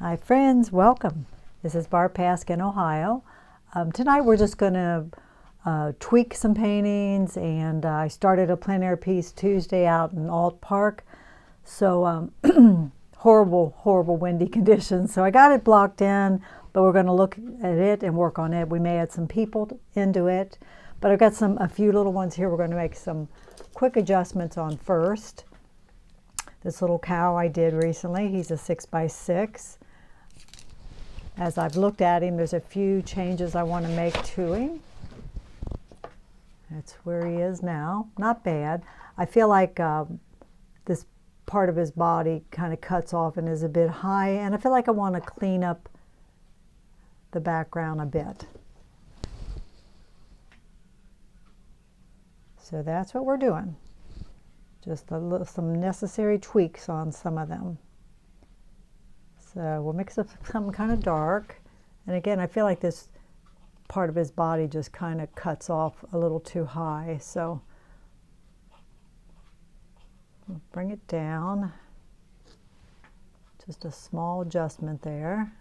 Hi friends, welcome. This is Barb Pask in Ohio. Tonight we're just going to tweak some paintings, and I started a plein air piece Tuesday out in Alt Park. So horrible windy conditions. So I got it blocked in, but we're going to look at it and work on it. We may add some people into it, but I've got a few little ones here we're going to make some quick adjustments on first. This little cow I did recently, he's a 6x6. As I've looked at him, there's a few changes I want to make to him. That's where he is now. Not bad. I feel like this part of his body kind of cuts off and is a bit high, and I feel like I want to clean up the background a bit. So that's what we're doing. Just some necessary tweaks on some of them. So we'll mix up something kind of dark. And again, I feel like this part of his body just kind of cuts off a little too high. So we'll bring it down. Just a small adjustment there.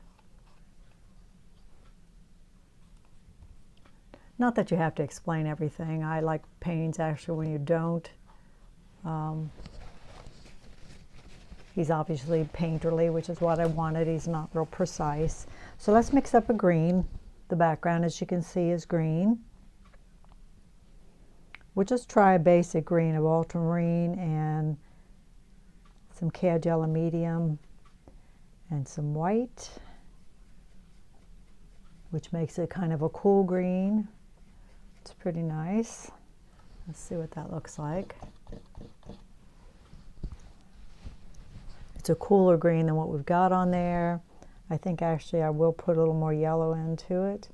Not that you have to explain everything. I like paintings actually when you don't. He's obviously painterly, which is what I wanted. He's not real precise. So let's mix up a green. The background, as you can see, is green. We'll just try a basic green of ultramarine and some cad yellow medium and some white, which makes it kind of a cool green. It's pretty nice. Let's see what that looks like. It's a cooler green than what we've got on there. I think actually I will put a little more yellow into it.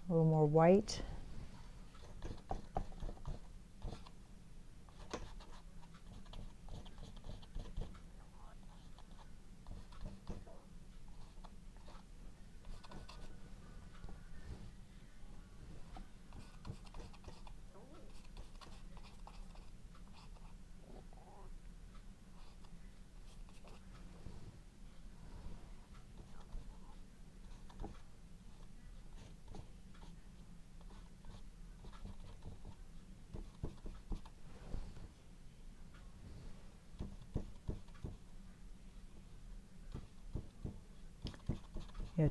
A little more white.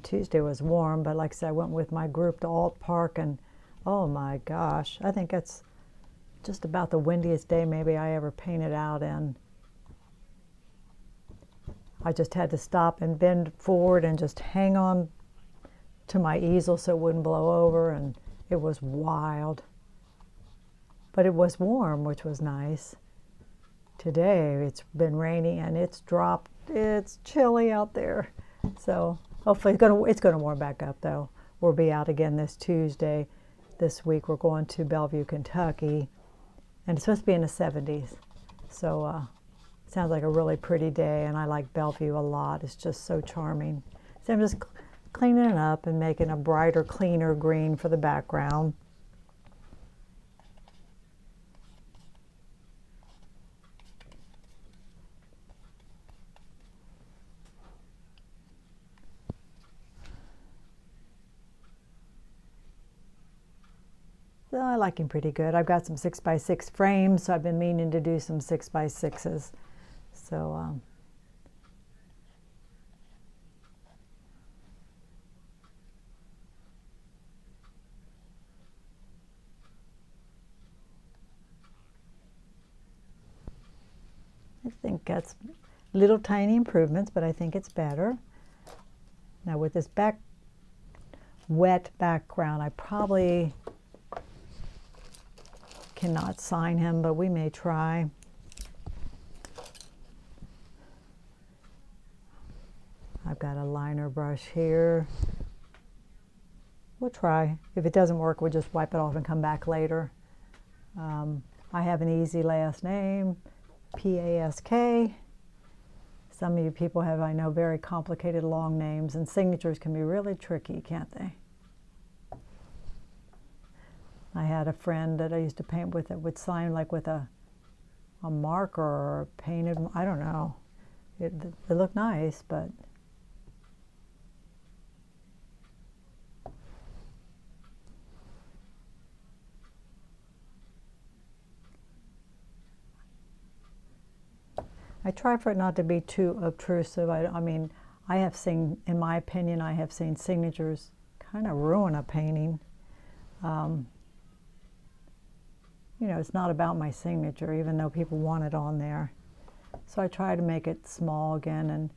Tuesday was warm, but like I said, I went with my group to Alt Park, and oh my gosh, I think it's just about the windiest day maybe I ever painted out in. I just had to stop and bend forward and just hang on to my easel so it wouldn't blow over, and it was wild. But it was warm, which was nice. Today it's been rainy and it's dropped. It's chilly out there. So hopefully it's gonna warm back up though. We'll be out again this Tuesday. This week we're going to Bellevue, Kentucky, and it's supposed to be in the 70s. So sounds like a really pretty day, and I like Bellevue a lot. It's just so charming. So I'm just cleaning it up and making a brighter, cleaner green for the background. So I like him pretty good. I've got some 6x6 frames, so I've been meaning to do some 6x6s. So I think that's little tiny improvements, but I think it's better. Now with this wet background, I probably cannot sign him, but we may try. I've got a liner brush here. We'll try. If it doesn't work, we'll just wipe it off and come back later. I have an easy last name, Pask. Some of you people have, I know, very complicated long names, and signatures can be really tricky, can't they? I had a friend that I used to paint with that would sign like with a marker or painted, I don't know. They look nice, but I try for it not to be too obtrusive. I mean, I have seen, in my opinion, I have seen signatures kind of ruin a painting. You know, it's not about my signature, even though people want it on there. So I try to make it small again, and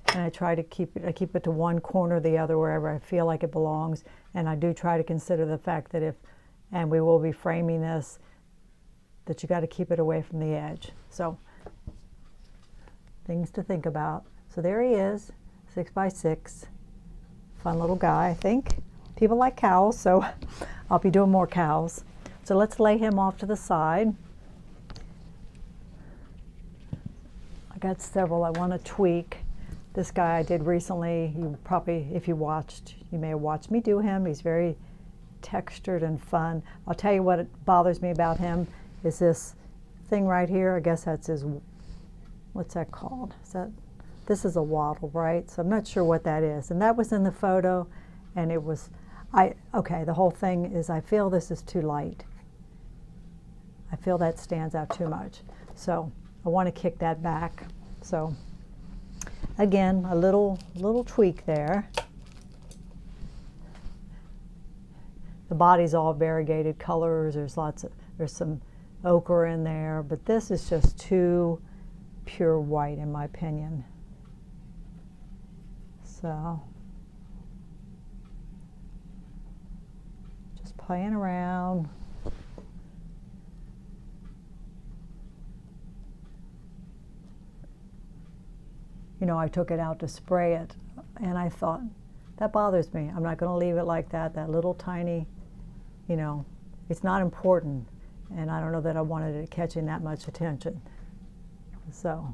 I try to keep it to one corner or the other, wherever I feel like it belongs. And I do try to consider the fact that and we will be framing this, that you got to keep it away from the edge. So things to think about. So there he is, 6x6, fun little guy. I think people like cows, so I'll be doing more cows. So let's lay him off to the side. I got several I want to tweak. This guy I did recently, you probably, if you watched, you may have watched me do him. He's very textured and fun. I'll tell you what bothers me about him is this thing right here. I guess that's his, what's that called? This is a wattle, right? So I'm not sure what that is. And that was in the photo, and it was, okay, the whole thing is I feel this is too light. I feel that stands out too much. So I want to kick that back. So again, a little tweak there. The body's all variegated colors. There's some ochre in there, but this is just too pure white in my opinion. So just playing around. You know, I took it out to spray it, and I thought, that bothers me. I'm not going to leave it like that. That little tiny, you know, it's not important, and I don't know that I wanted it catching that much attention. So,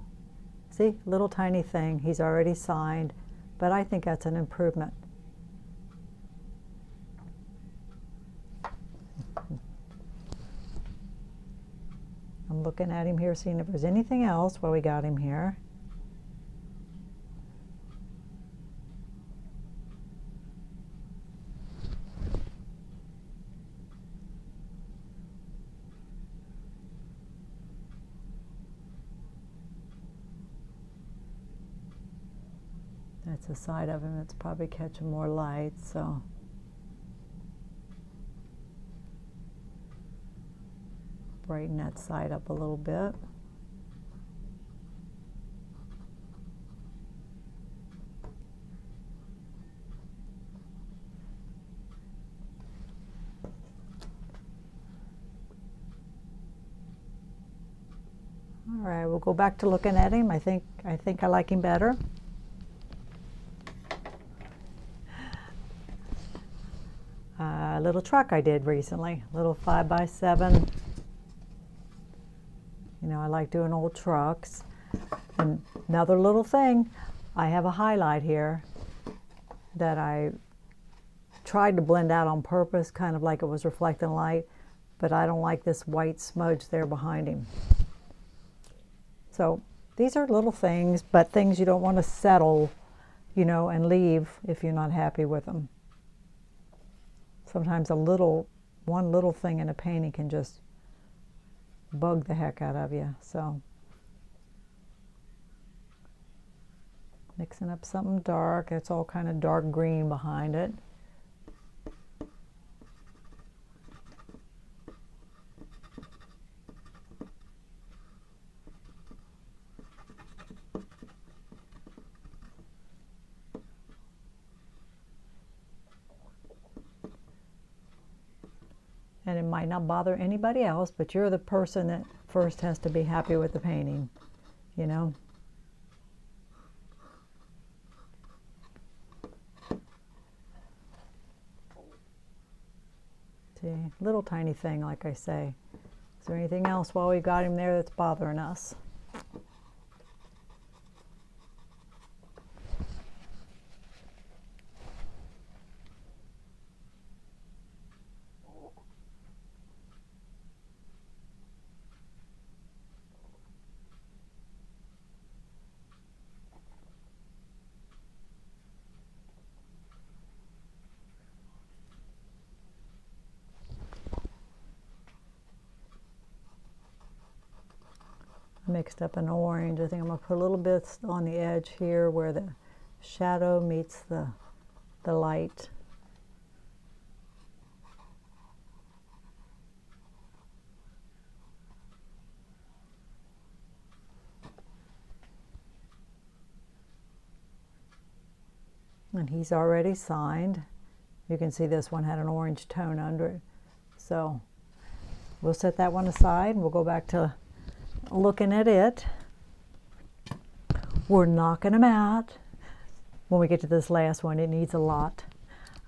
see, little tiny thing. He's already signed, but I think that's an improvement. I'm looking at him here, seeing if there's anything else while we got him here. That's the side of him that's probably catching more light, so. Brighten that side up a little bit. All right, we'll go back to looking at him. I think I like him better. A little truck I did recently, little 5x7. You know, I like doing old trucks. And another little thing, I have a highlight here that I tried to blend out on purpose, kind of like it was reflecting light, but I don't like this white smudge there behind him. So these are little things, but things you don't want to settle, you know, and leave if you're not happy with them. Sometimes one little thing in a painting can just bug the heck out of you. So mixing up something dark. It's all kind of dark green behind it. And it might not bother anybody else, but you're the person that first has to be happy with the painting, you know? See, little tiny thing, like I say. Is there anything else while we got him there that's bothering us? mixed up an orange. I think I'm going to put a little bit on the edge here where the shadow meets the light. And he's already signed. You can see this one had an orange tone under it. So we'll set that one aside and we'll go back to looking at it. We're knocking them out. When we get to this last one, it needs a lot.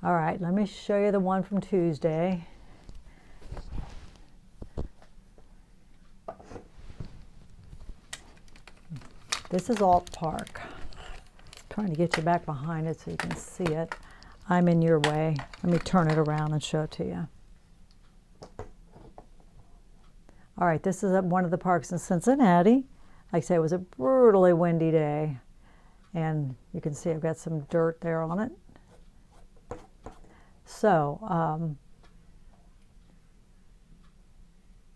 All right, let me show you the one from Tuesday. This is Alt Park. Trying to get you back behind it so you can see it. I'm in your way. Let me turn it around and show it to you. All right, this is at one of the parks in Cincinnati. Like I say, it was a brutally windy day. And you can see I've got some dirt there on it. So,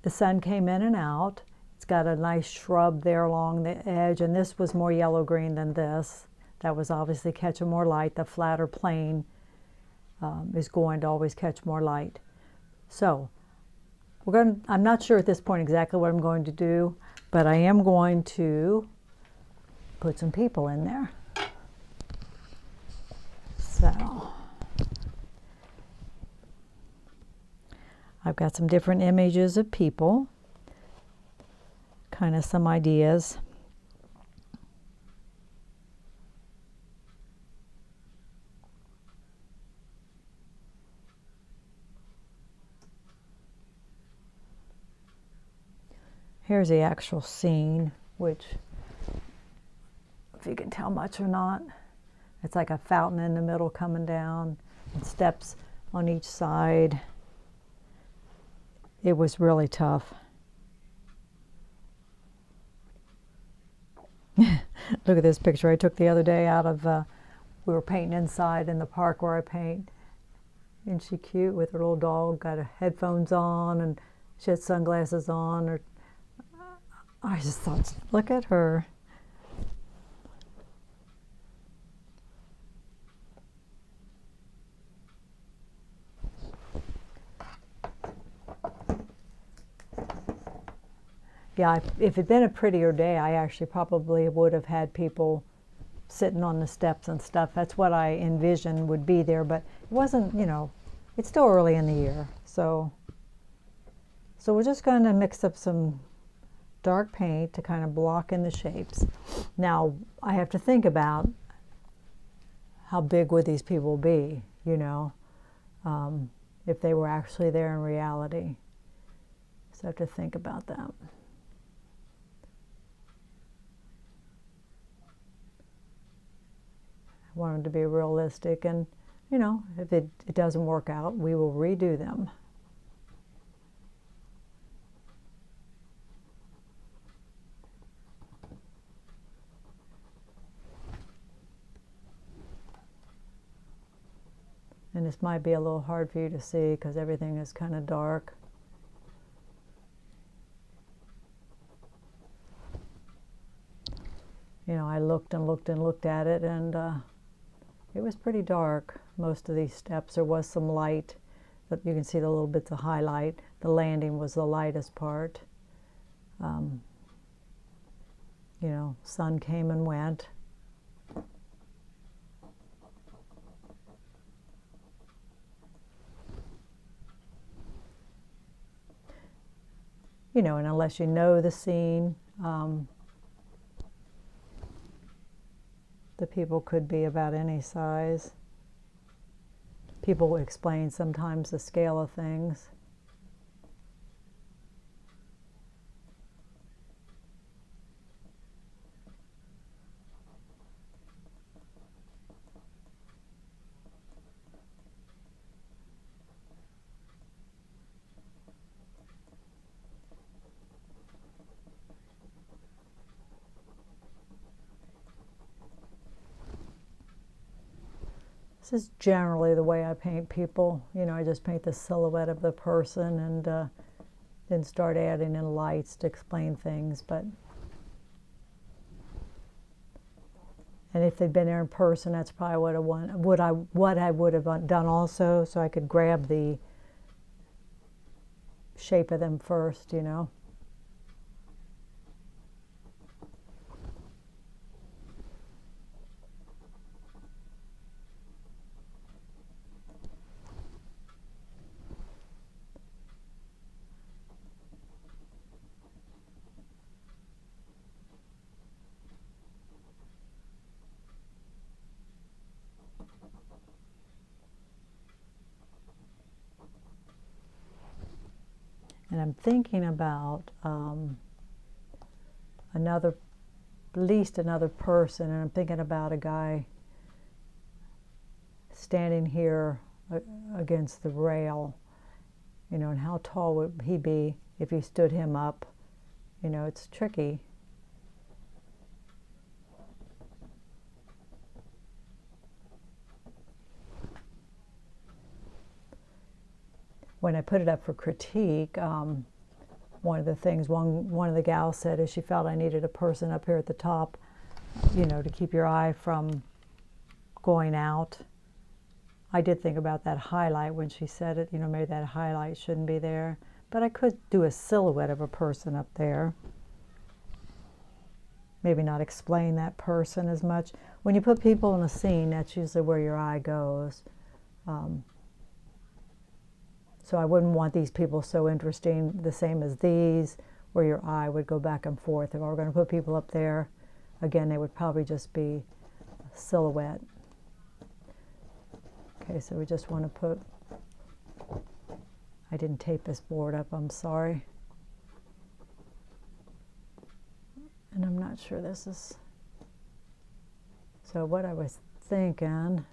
the sun came in and out. It's got a nice shrub there along the edge, and this was more yellow-green than this. That was obviously catching more light. The flatter plane is going to always catch more light. So, I'm not sure at this point exactly what I'm going to do, but I am going to put some people in there. So, I've got some different images of people, kind of some ideas. Here's the actual scene, which, if you can tell much or not, it's like a fountain in the middle coming down and steps on each side. It was really tough. Look at this picture I took the other day out of, we were painting inside in the park where I paint. Isn't she cute with her little dog, got her headphones on and she had sunglasses on. I just thought, look at her. Yeah, if it had been a prettier day, I actually probably would have had people sitting on the steps and stuff. That's what I envisioned would be there, but it wasn't, you know, it's still early in the year. So we're just going to mix up some dark paint to kind of block in the shapes. Now, I have to think about how big would these people be, you know, if they were actually there in reality. So I have to think about that. I want them to be realistic, and, you know, if it doesn't work out, we will redo them. And this might be a little hard for you to see because everything is kind of dark. You know, I looked and looked and looked at it, and it was pretty dark. Most of these steps, there was some light, but you can see the little bits of highlight. The landing was the lightest part. You know, sun came and went. You know, and unless you know the scene, the people could be about any size. People will explain sometimes the scale of things. This is generally the way I paint people. You know, I just paint the silhouette of the person and then start adding in lights to explain things. But And if they'd been there in person, that's probably what I would have done also, so I could grab the shape of them first, you know. And I'm thinking about at least another person, and I'm thinking about a guy standing here against the rail, you know, and how tall would he be if you stood him up? You know, it's tricky. When I put it up for critique, one of the things one of the gals said is she felt I needed a person up here at the top, you know, to keep your eye from going out. I did think about that highlight when she said it, you know, maybe that highlight shouldn't be there, but I could do a silhouette of a person up there. Maybe not explain that person as much. When you put people in a scene, that's usually where your eye goes. So I wouldn't want these people so interesting, the same as these, where your eye would go back and forth. If I were going to put people up there, again, they would probably just be a silhouette. Okay, so we just want to put, I didn't tape this board up, I'm sorry. And I'm not sure this is, so what I was thinking,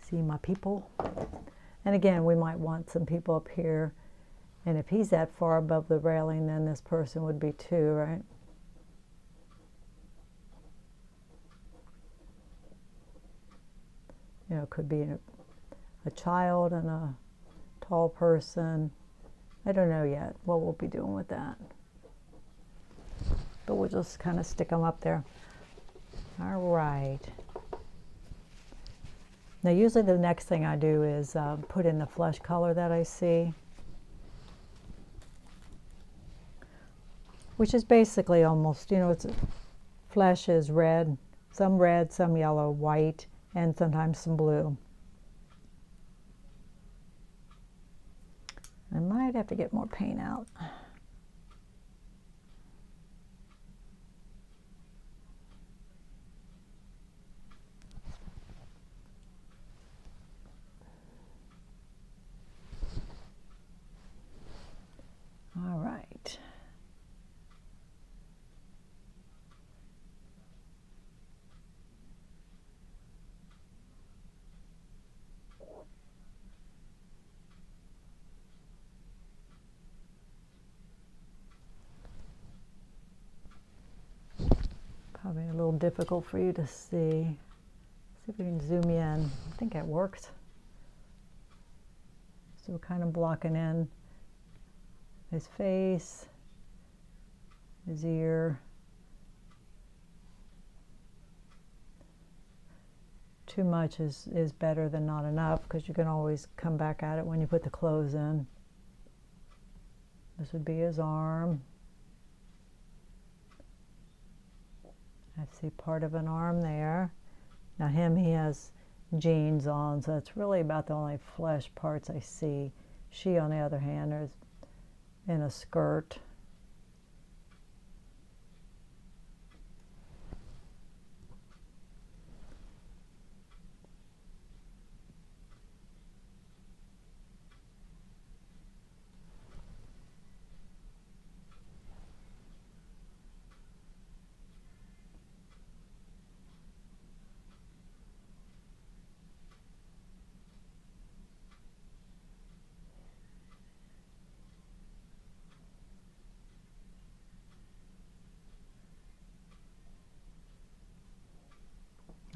see my people. And again, we might want some people up here. And if he's that far above the railing, then this person would be too, right? You know, it could be a child and a tall person. I don't know yet what we'll be doing with that. But we'll just kind of stick them up there. All right. Now usually the next thing I do is put in the flesh color that I see, which is basically almost, you know, flesh is red, some yellow, white, and sometimes some blue. I might have to get more paint out. All right. Probably a little difficult for you to see. See if we can zoom in. I think it worked. So we're kind of blocking in his face, his ear. Too much is better than not enough, because you can always come back at it when you put the clothes in. This would be his arm. I see part of an arm there. Now he has jeans on, so that's really about the only flesh parts I see. She, on the other hand, is in a skirt.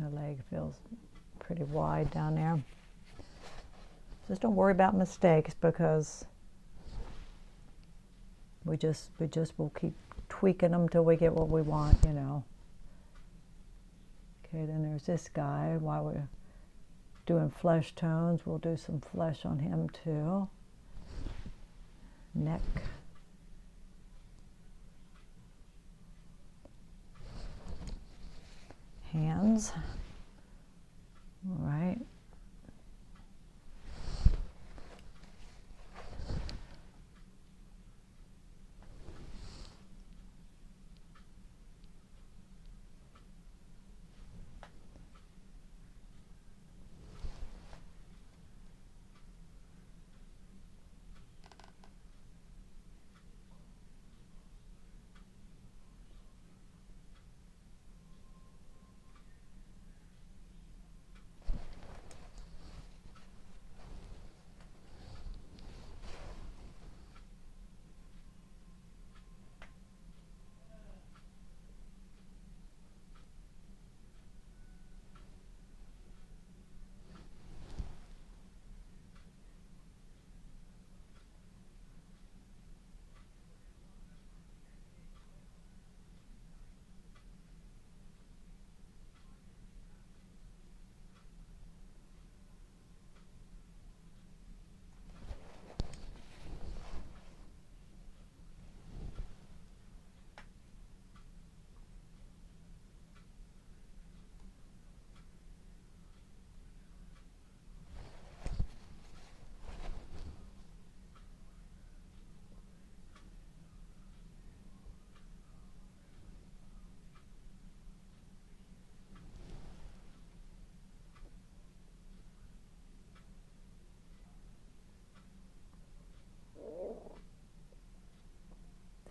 Her leg feels pretty wide down there. Just don't worry about mistakes, because we just will keep tweaking them till we get what we want, you know. Okay, then there's this guy. While we're doing flesh tones, we'll do some flesh on him too. Neck. Hands. All right.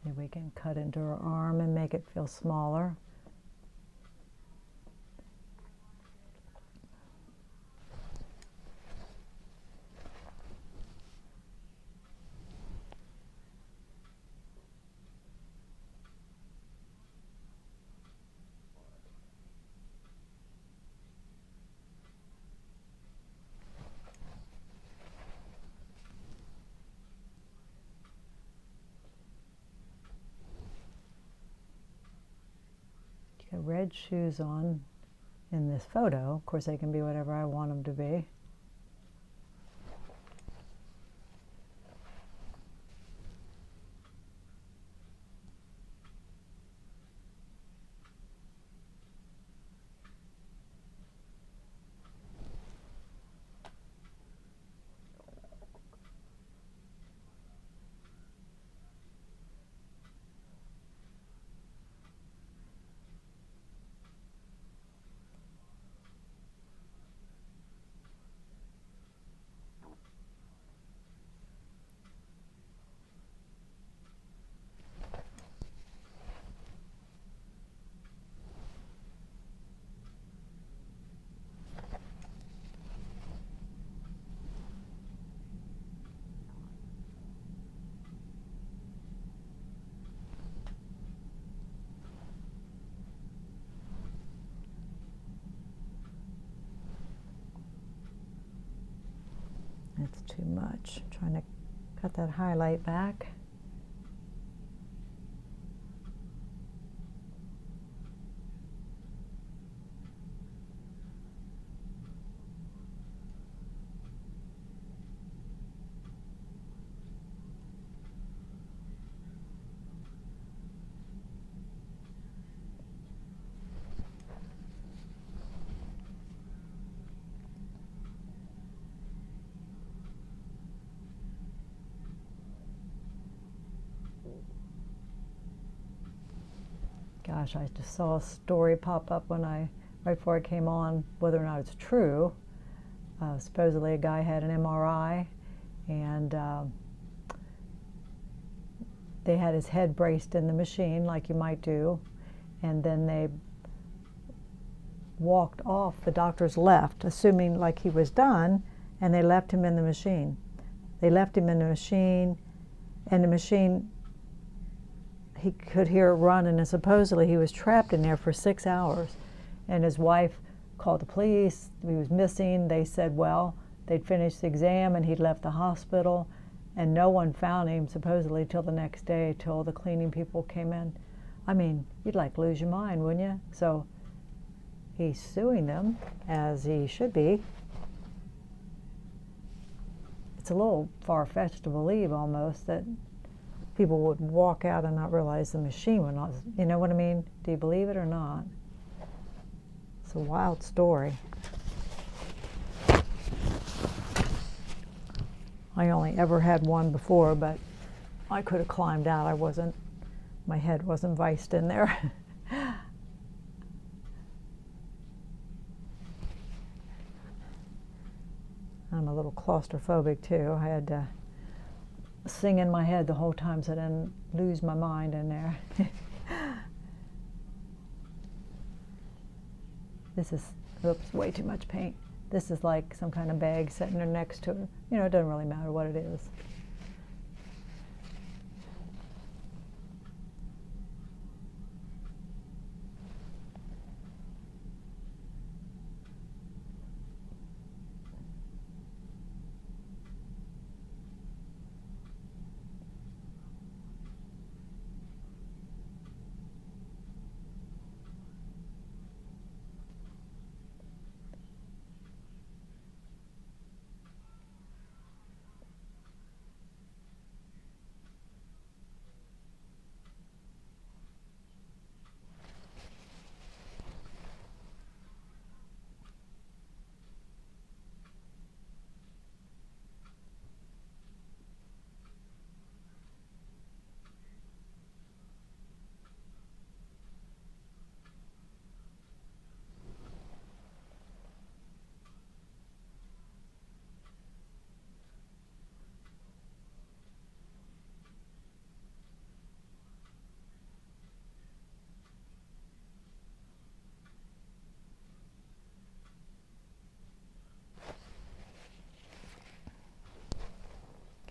See, we can cut into her arm and make it feel smaller. Got red shoes on in this photo. Of course, they can be whatever I want them to be. That's too much. I'm trying to cut that highlight back. Gosh, I just saw a story pop up right before I came on, whether or not it's true. Supposedly a guy had an MRI, and they had his head braced in the machine like you might do, and then they walked off. The doctors left, assuming like he was done, and they left him in the machine. They left him in the machine, and the machine, he could hear it run, and supposedly he was trapped in there for 6 hours. And his wife called the police. He was missing. They said, well, they'd finished the exam and he'd left the hospital, and no one found him supposedly till the next day, till the cleaning people came in. I mean, you'd like lose your mind, wouldn't you? So he's suing them, as he should be. It's a little far-fetched to believe almost that people would walk out and not realize the machine would not, you know what I mean? Do you believe it or not? It's a wild story. I only ever had one before, but I could have climbed out. My head wasn't viced in there. I'm a little claustrophobic too. I had to sing in my head the whole time so I didn't lose my mind in there. This is, oops, way too much paint. This is like some kind of bag sitting there next to it. You know, it doesn't really matter what it is.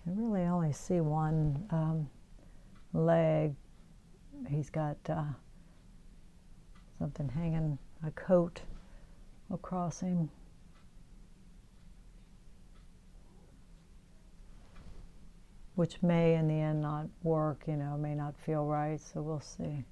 I really only see one leg. He's got something hanging, a coat across him. Which may in the end not work, you know, may not feel right, so we'll see.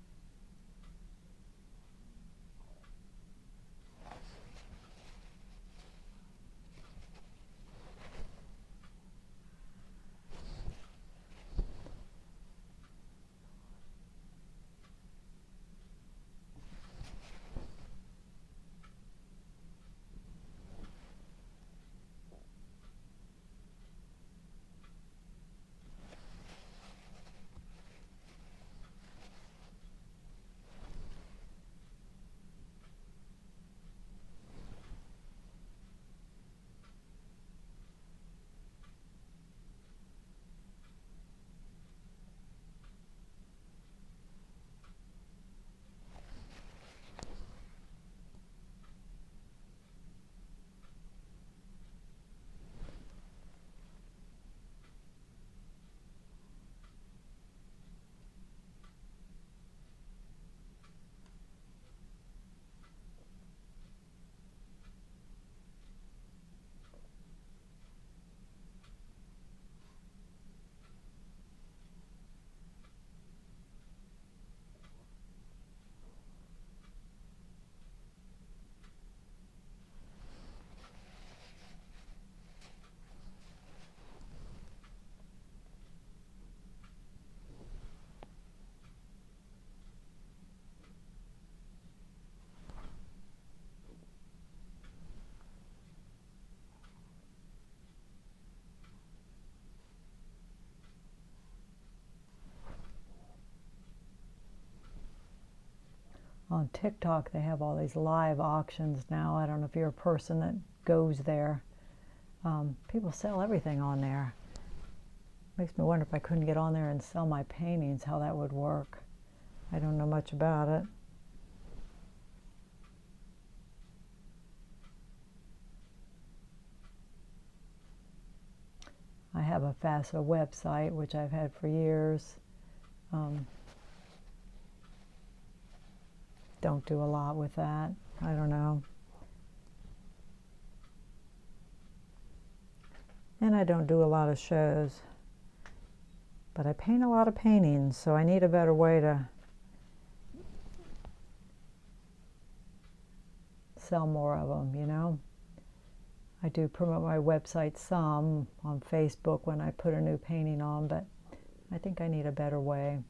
On TikTok, they have all these live auctions now. I don't know if you're a person that goes there. People sell everything on there. Makes me wonder if I couldn't get on there and sell my paintings, how that would work. I don't know much about it. I have a FASA website, which I've had for years. Don't do a lot with that. I don't know. and I don't do a lot of shows. But I paint a lot of paintings, so I need a better way to sell more of them, you know. I do promote my website some on Facebook when I put a new painting on, but I think I need a better way.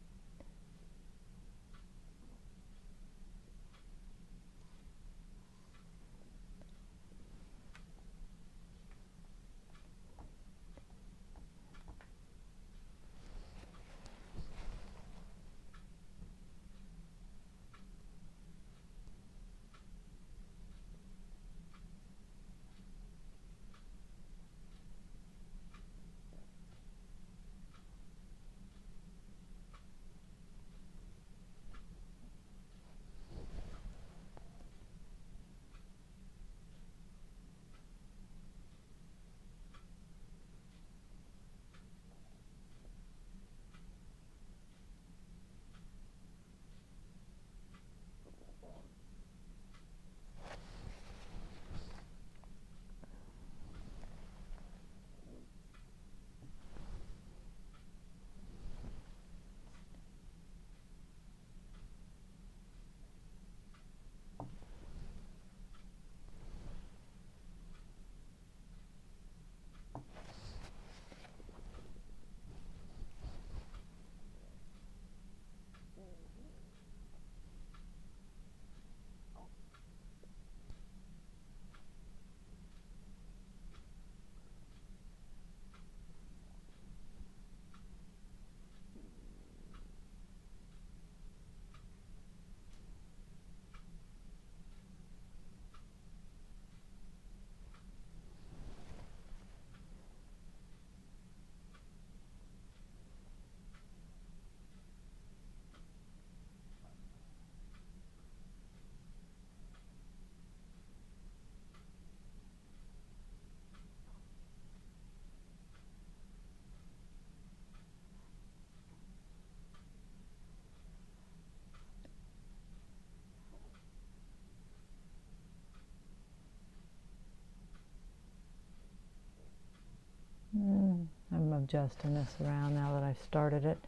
I'm adjusting this around now that I've started it.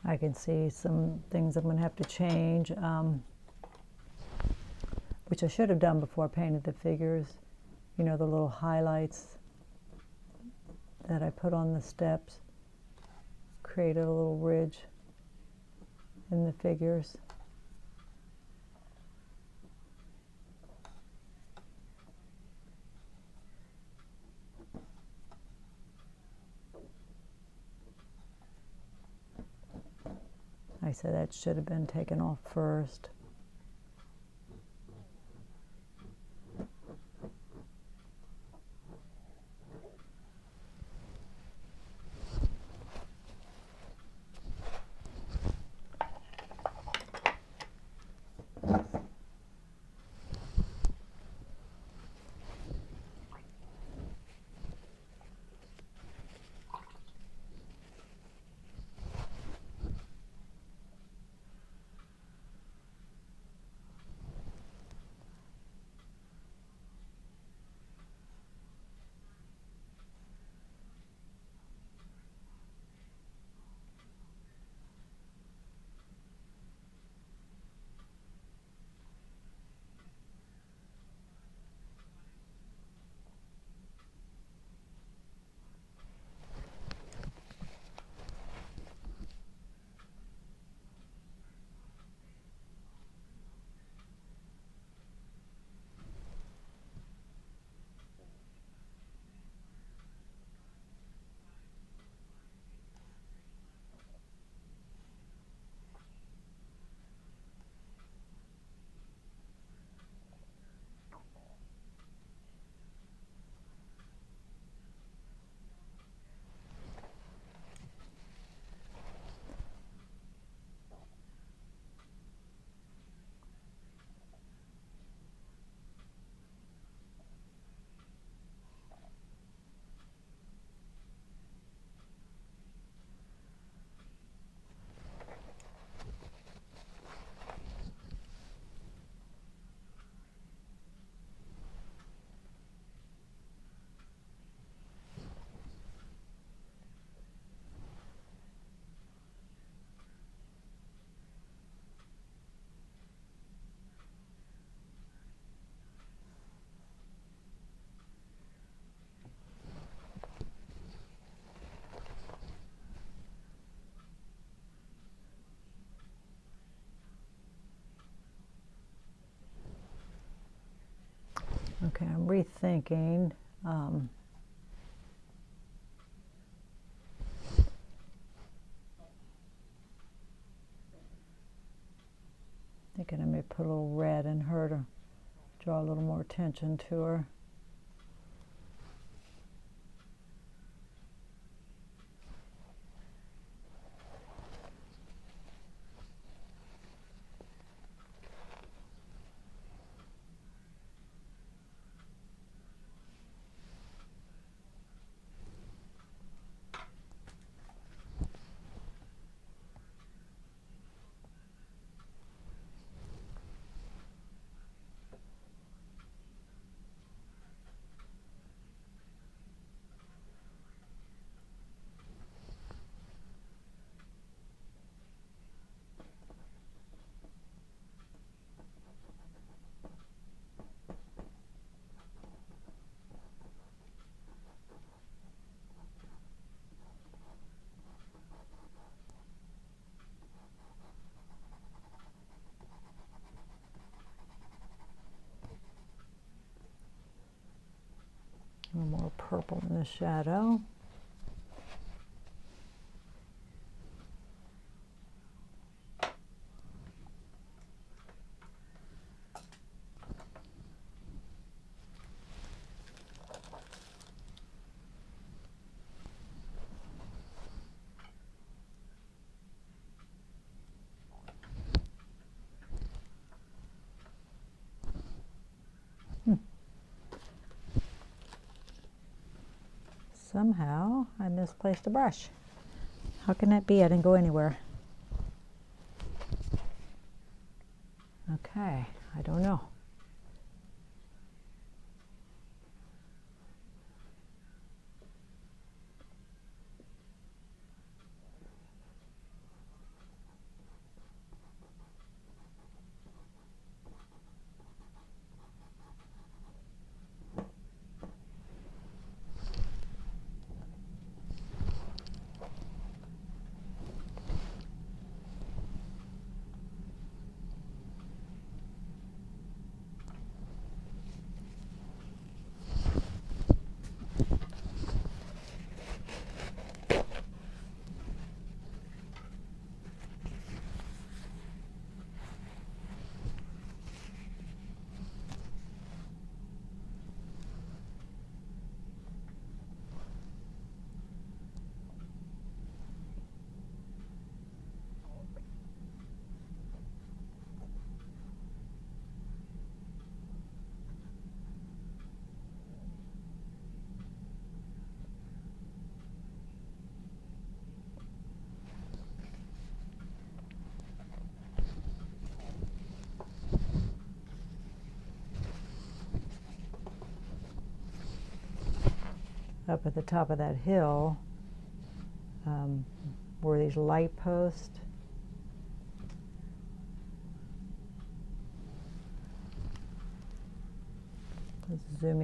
I can see some things I'm going to have to change, which I should have done before I painted the figures. You know, the little highlights that I put on the steps created a little ridge in the figures. I said that should have been taken off first. Okay, I'm rethinking. Thinking I may put a little red in her to draw a little more attention to her. A little more purple in the shadow. Somehow I misplaced a brush. How can that be? I didn't go anywhere. Okay, I don't know. up at the top of that hill were these light posts. Let's zoom